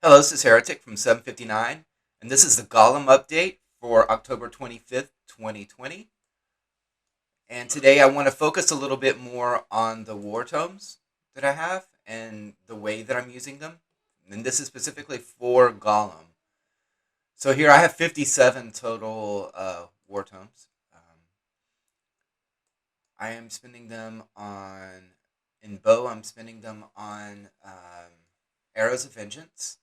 Hello, this is Heretic from 759, and this is the Golem update for October 25th, 2020. And today I want to focus a little bit more on the war tomes that I have and the way that I'm using them. And this is specifically for Golem. So here I have 57 total war tomes. I am spending them in bow, I'm spending them on Arrows of Vengeance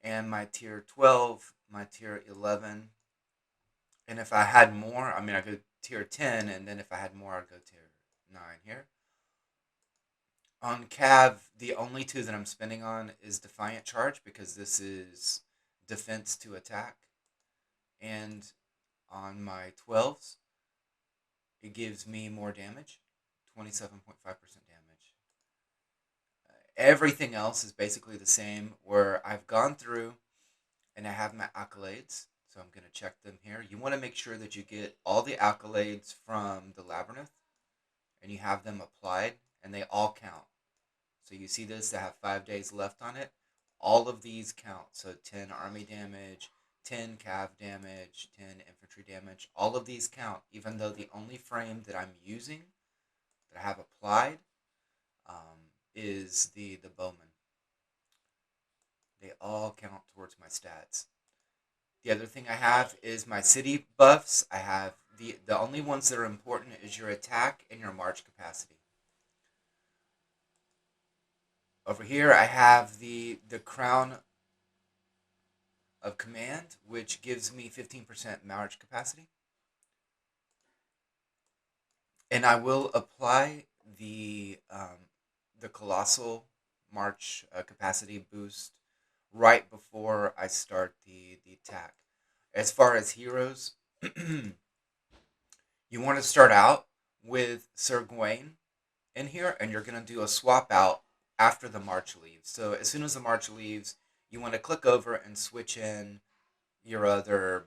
and my tier 12, my tier 11. And if I had more, I go tier 10, and then if I had more, I'd go tier 9 here. On Cav, the only two that I'm spending on is Defiant Charge, because this is defense to attack. And on my 12s, it gives me more damage, 27.5% damage. Everything else is basically the same, where I've gone through and I have my accolades. So I'm going to check them here. You want to make sure that you get all the accolades from the Labyrinth and you have them applied and they all count. So you see this, I have 5 days left on it. All of these count. So 10 army damage, 10 cav damage, 10 infantry damage. All of these count, even though the only frame that I'm using, that I have applied, is the bowman. They all count towards my stats. The other thing I have is my city buffs. I have the only ones that are important is your attack and your march capacity. Over here I have the crown of command, which gives me 15% march capacity. And I will apply the colossal march capacity boost right before I start the attack. As far as heroes, you want to start out with Sir Gawain in here, and you're going to do a swap out after the march leaves. So as soon as the march leaves, you want to click over and switch in your other,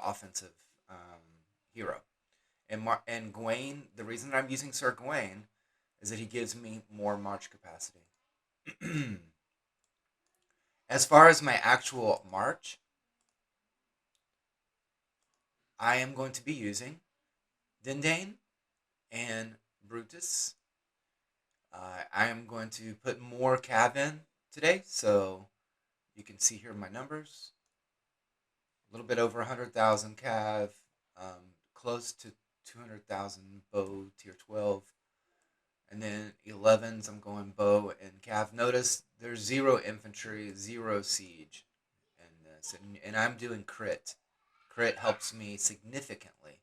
offensive hero. And Gawain, the reason I'm using Sir Gawain is that he gives me more march capacity. As far as my actual march, I am going to be using Dindane and Brutus. I am going to put more cav in today, so you can see here my numbers. A little bit over 100,000 cav, close to 200,000 bow tier 12. And then 11s, I'm going bow and cav. Notice there's 0 infantry, 0 siege in this. And I'm doing crit. Crit helps me significantly.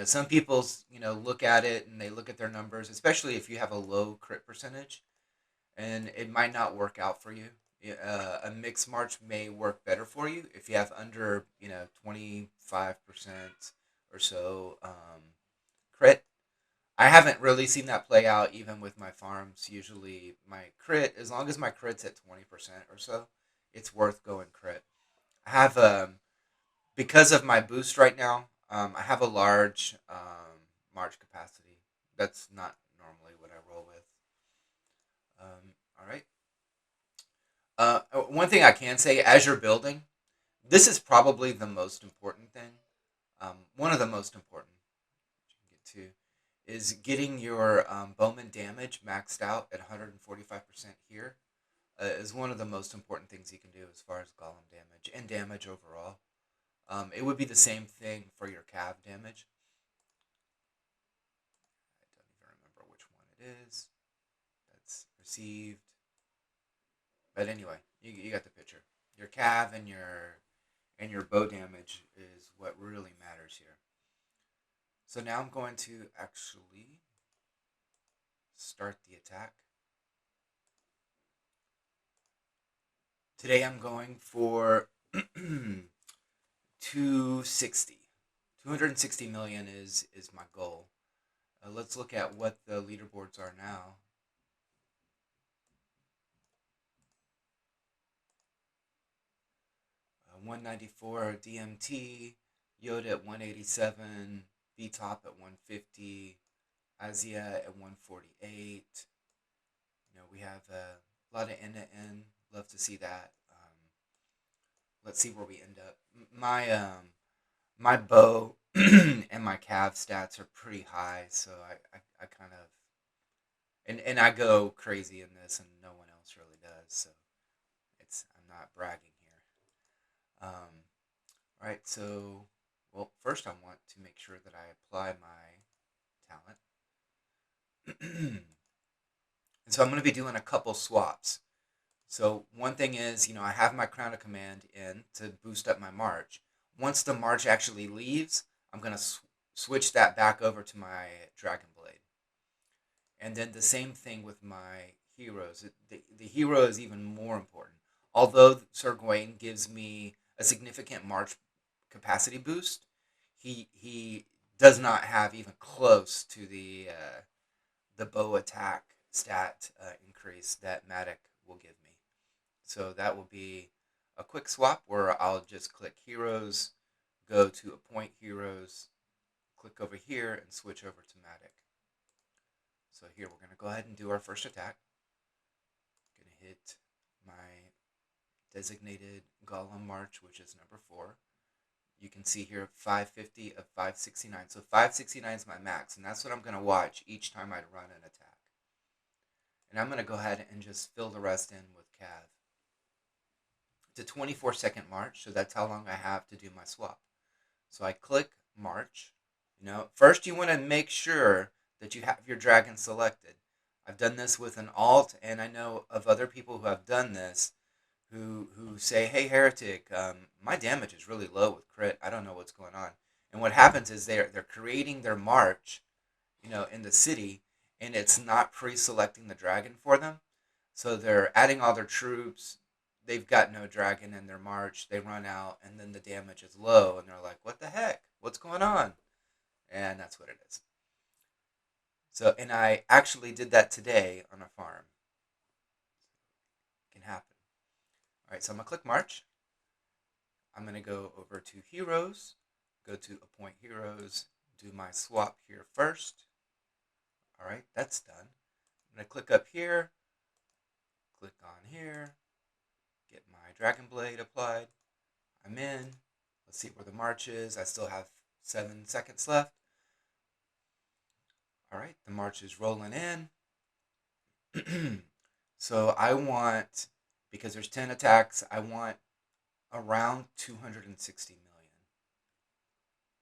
Some people, look at it and they look at their numbers, especially if you have a low crit percentage, and it might not work out for you. A mixed march may work better for you if you have under, 25% or so crit. I haven't really seen that play out even with my farms. Usually my crit, as long as my crit's at 20% or so, it's worth going crit. I have because of my boost right now, I have a large march capacity. That's not normally what I roll with. All right. One thing I can say, as you're building, this is probably the most important thing. One of the most important you can get to is getting your bowman damage maxed out at 145% here. Is one of the most important things you can do as far as golem damage and damage overall. It would be the same thing for your cav damage. I don't even remember which one it is. That's received. But anyway, you got the picture. Your cav and your bow damage is what really matters here. So now I'm going to actually start the attack. Today I'm going for 260. 260 million is my goal. Let's look at what the leaderboards are now. 194 DMT, Yoda at 187, B Top at 150, Azia at 148. We have a lot of end to end. Love to see that. let's see where we end up. My bow and my cav stats are pretty high, so I kind of and I go crazy in this, and no one else really does. So I'm not bragging here. All right, so well, first I want to make sure that I apply my talent, and so I'm going to be doing a couple swaps. So one thing is, I have my Crown of Command in to boost up my March. Once the March actually leaves, I'm going to switch that back over to my Dragon Blade. And then the same thing with my heroes. The hero is even more important. Although Sir Gawain gives me a significant March capacity boost, he does not have even close to the bow attack stat increase that Matic will give me. So that will be a quick swap where I'll just click heroes, go to appoint heroes, click over here, and switch over to Matic. So here we're going to go ahead and do our first attack. Going to hit my designated Golem March, which is number 4. You can see here 550 of 569. So 569 is my max, and that's what I'm going to watch each time I run an attack. And I'm going to go ahead and just fill the rest in with Cav. It's a 24-second march, so that's how long I have to do my swap. So I click March. First you want to make sure that you have your dragon selected. I've done this with an alt, and I know of other people who have done this who say, hey, Heretic, my damage is really low with crit. I don't know what's going on. And what happens is they're creating their march, in the city, and it's not pre-selecting the dragon for them. So they're adding all their troops. They've got no dragon in their march. They run out, and then the damage is low, and they're like, what the heck? What's going on? And that's what it is. So, and I actually did that today on a farm. It can happen. All right, so I'm going to click March. I'm going to go over to Heroes, go to Appoint Heroes, do my swap here first. All right, that's done. I'm going to click up here, click on here, get my Dragon Blade applied. I'm in. Let's see where the march is. I still have 7 seconds left. All right, the march is rolling in. So I want, because there's 10 attacks, I want around 260 million.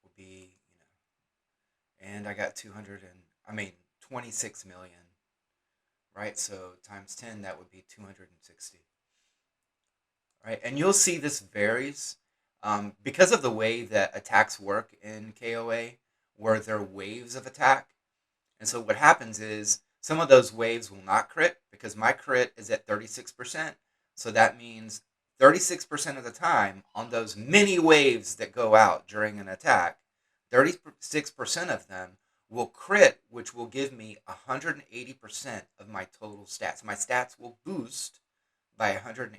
Will be, and I got 26 million. Right, so times 10, that would be 260. Right, and you'll see this varies because of the way that attacks work in KOA, where they're waves of attack. And so what happens is some of those waves will not crit because my crit is at 36%. So that means 36% of the time on those many waves that go out during an attack, 36% of them will crit, which will give me 180% of my total stats. My stats will boost by 180%.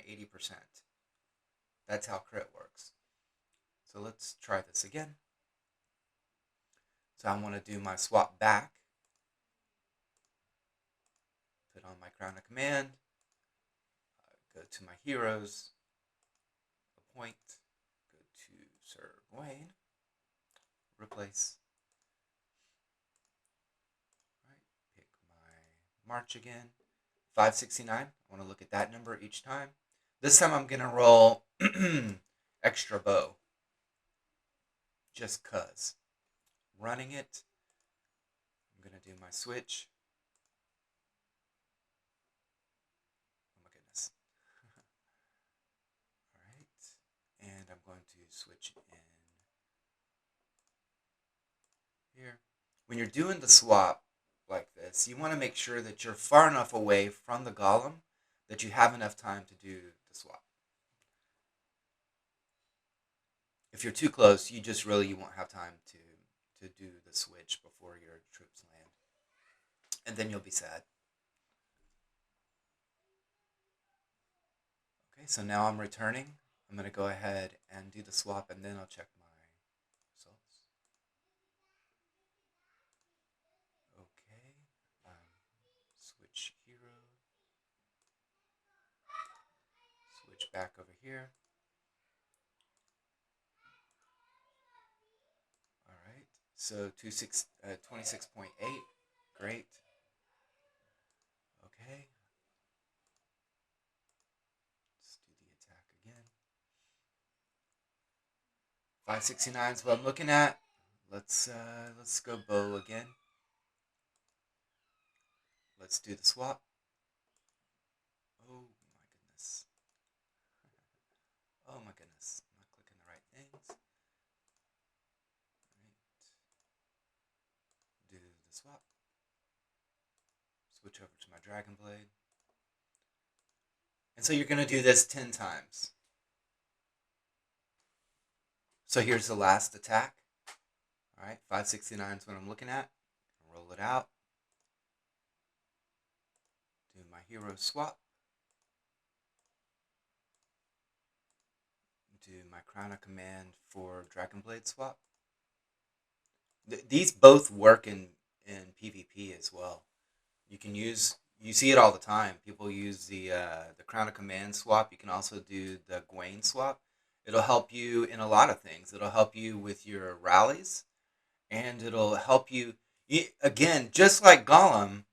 That's how crit works. So let's try this again. So I want to do my swap back. Put on my Crown of Command. Go to my heroes. Appoint. Go to Sir Gawain. Replace. Alright, pick my March again. 569. I want to look at that number each time. This time I'm going to roll extra bow. Just cuz. Running it. I'm going to do my switch. Oh my goodness. Alright. And I'm going to switch in here. When you're doing the swap like this, you want to make sure that you're far enough away from the golem that you have enough time to do the swap. If you're too close, you won't have time to do the switch before your troops land. And then you'll be sad. Okay, so now I'm returning. I'm going to go ahead and do the swap, and then I'll check my results. Okay, switch hero. Switch back over here. So 26.8. Great. Okay. Let's do the attack again. 569 is what I'm looking at. Let's go bow again. Let's do the swap. Oh my goodness. Oh my goodness. I'm not clicking the right things. Right. Do the swap. Switch over to my Dragon Blade. And so you're going to do this 10 times. So here's the last attack. All right, 569 is what I'm looking at. Roll it out. Do my hero swap. Do my Crown of Command for Dragon Blade swap. These both work in PvP as well. You see it all the time. People use the Crown of Command swap. You can also do the Gwaine swap. It'll help you in a lot of things. It'll help you with your rallies, and it'll help you again, just like Golem.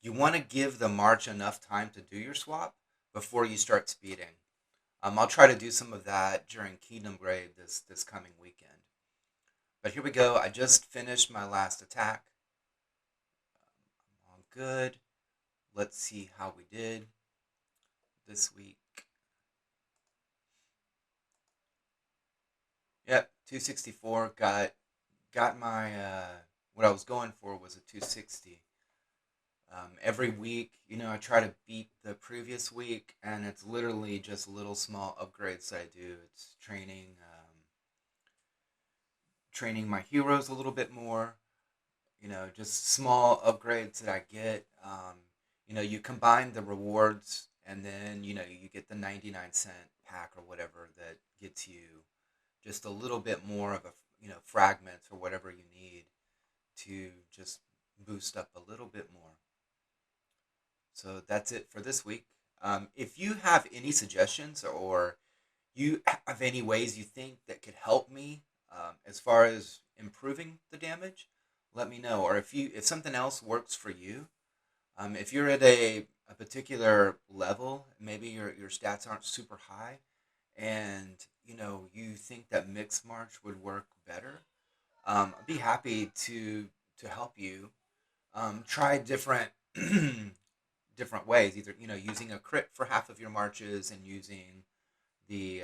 You want to give the march enough time to do your swap before you start speeding. I'll try to do some of that during Kingdom Grade this coming weekend. But here we go. I just finished my last attack. I'm all good. Let's see how we did this week. Yep, 264. Got my what I was going for was a 260. Every week, I try to beat the previous week, and it's literally just little small upgrades that I do. It's training my heroes a little bit more. Just small upgrades that I get. You combine the rewards, and then you get the 99-cent pack or whatever that gets you just a little bit more of a fragments or whatever you need to just boost up a little bit more. So that's it for this week. If you have any suggestions or you have any ways you think that could help me as far as improving the damage, let me know. Or if something else works for you, if you're at a particular level, maybe your stats aren't super high, and you think that mixed march would work better, I'd be happy to help you try different different ways. Either using a crit for half of your marches and using the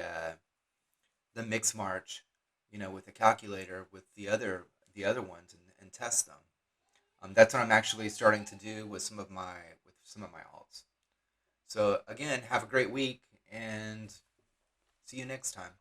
mix march, with the calculator with the other ones and test them. That's what I'm actually starting to do with some of my alts. So again, have a great week and see you next time.